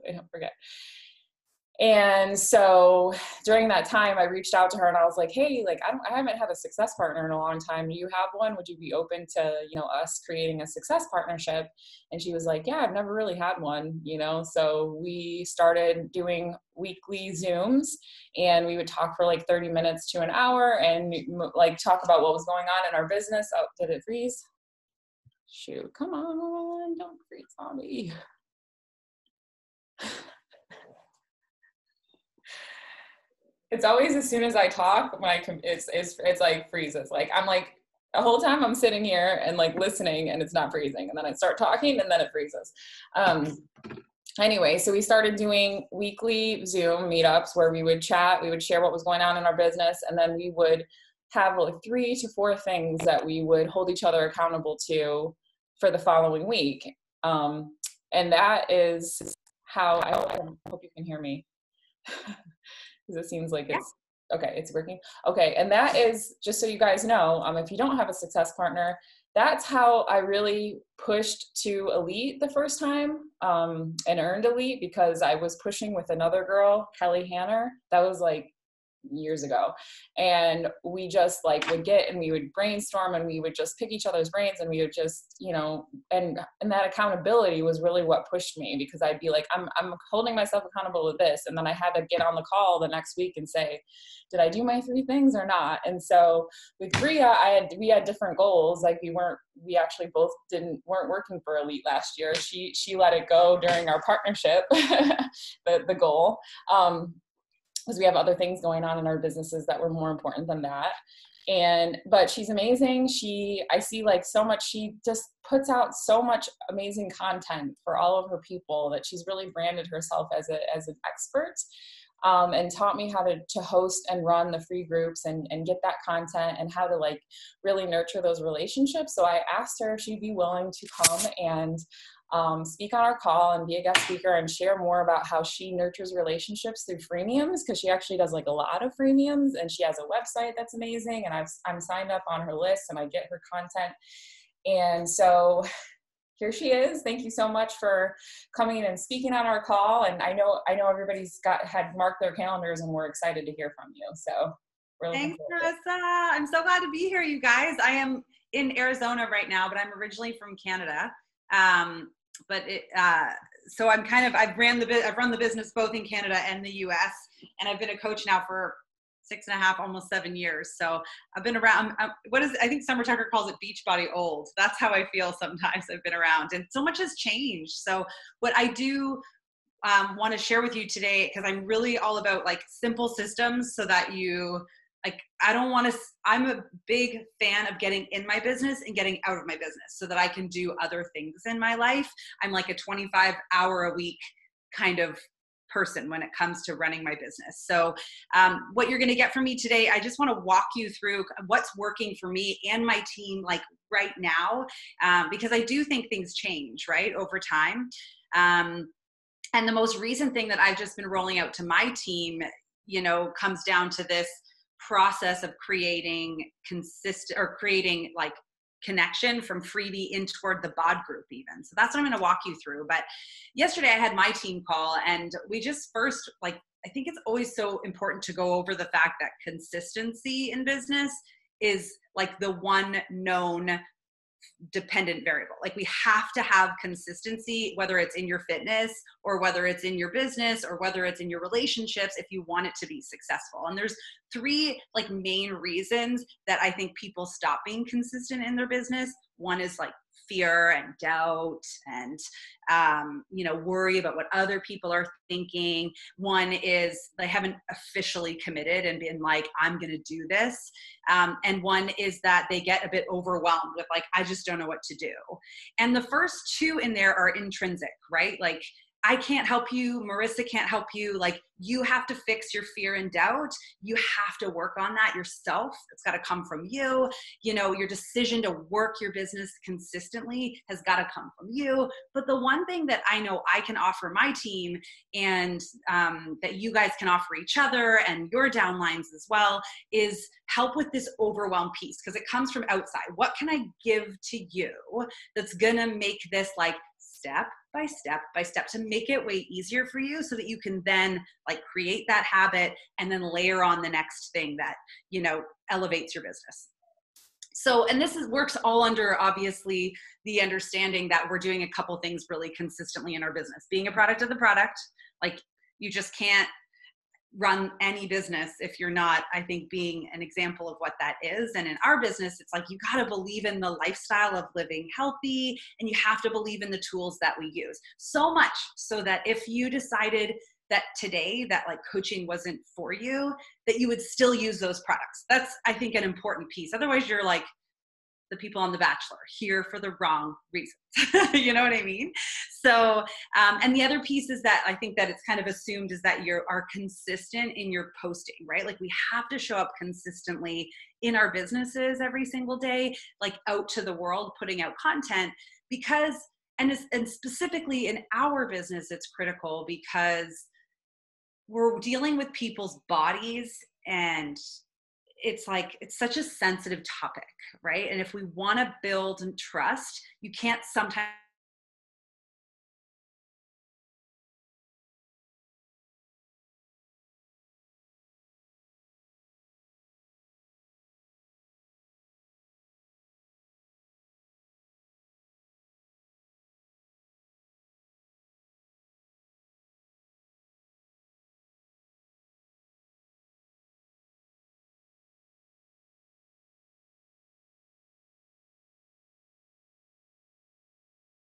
I don't forget. And so during that time, I reached out to her and I was like, hey, like, I haven't had a success partner in a long time. Do you have one? Would you be open to, us creating a success partnership? And she was like, yeah, I've never really had one, So we started doing weekly Zooms, and we would talk for like 30 minutes to an hour and like talk about what was going on in our business. Oh, did it freeze? Shoot, come on, don't freeze on me. It's always as soon as I talk, it's like freezes. Like I'm like the whole time I'm sitting here and like listening, and it's not freezing, and then I start talking and then it freezes. Anyway, so we started doing weekly Zoom meetups where we would chat, we would share what was going on in our business, and then we would have like 3 to 4 things that we would hold each other accountable to for the following week. And that is how I hope you can hear me. Because it seems like it's okay, it's working. Okay, and that is, just so you guys know, if you don't have a success partner, that's how I really pushed to elite the first time, and earned elite, because I was pushing with another girl, Kelly Hanner. That was like years ago. And we just like would get, and we would brainstorm, and we would just pick each other's brains, and we would just, and that accountability was really what pushed me, because I'd be like, I'm holding myself accountable with this. And then I had to get on the call the next week and say, did I do my 3 things or not? And so with Bria, we had different goals. Like we actually both weren't working for elite last year. She let it go during our partnership, the goal. Because we have other things going on in our businesses that were more important than that. But she's amazing. I see like so much, she just puts out so much amazing content for all of her people that she's really branded herself as an expert, and taught me how to host and run the free groups and get that content, and how to like really nurture those relationships. So I asked her if she'd be willing to come and speak on our call and be a guest speaker and share more about how she nurtures relationships through Freemiums, because she actually does like a lot of Freemiums, and she has a website that's amazing, and I'm signed up on her list and I get her content. And so here she is. Thank you so much for coming and speaking on our call. And I know everybody's had marked their calendars, and we're excited to hear from you. So we're looking forward to it. Thanks, Marissa. I'm so glad to be here, you guys. I am in Arizona right now, but I'm originally from Canada. So I've run the business both in Canada and the US, and I've been a coach now for 6.5, almost 7 years. So I've been around, I think Summer Tucker calls it Beachbody old. That's how I feel sometimes. I've been around, and so much has changed. So what I do want to share with you today, because I'm really all about like simple systems so that I'm a big fan of getting in my business and getting out of my business so that I can do other things in my life. I'm like a 25-hour-a-week kind of person when it comes to running my business. So what you're going to get from me today, I just want to walk you through what's working for me and my team like right now, because I do think things change, right, over time. And the most recent thing that I've just been rolling out to my team, comes down to this process of creating like connection from freebie in toward the bod group even. So that's what I'm going to walk you through. But yesterday I had my team call, and we just first, like, I think it's always so important to go over the fact that consistency in business is like the one known dependent variable. Like we have to have consistency, whether it's in your fitness or whether it's in your business or whether it's in your relationships, if you want it to be successful. And there's 3 like main reasons that I think people stop being consistent in their business. One is like fear and doubt and, worry about what other people are thinking. One is they haven't officially committed and been like, I'm going to do this. And one is that they get a bit overwhelmed with like, I just don't know what to do. And the first 2 in there are intrinsic, right? Like I can't help you. Marissa can't help you. Like you have to fix your fear and doubt. You have to work on that yourself. It's got to come from you. Your decision to work your business consistently has got to come from you. But the one thing that I know I can offer my team and that you guys can offer each other and your downlines as well is help with this overwhelm piece, because it comes from outside. What can I give to you that's going to make this like step by step to make it way easier for you so that you can then like create that habit and then layer on the next thing that, you know, elevates your business. So, and this works all under obviously the understanding that we're doing a couple things really consistently in our business. Being a product of the product, like you just can't run any business if you're not, I think, being an example of what that is. And in our business, it's like you got to believe in the lifestyle of living healthy, and you have to believe in the tools that we use. So much so that if you decided that today that like coaching wasn't for you, that you would still use those products. That's, I think, an important piece. Otherwise, you're like the people on The Bachelor, here for the wrong reasons. You know what I mean? So, and the other piece is that I think that it's kind of assumed is that you are consistent in your posting, right? Like we have to show up consistently in our businesses every single day, like out to the world, putting out content because, and specifically in our business, it's critical because we're dealing with people's bodies, and it's like, it's such a sensitive topic, right? And if we want to build trust, you can't sometimes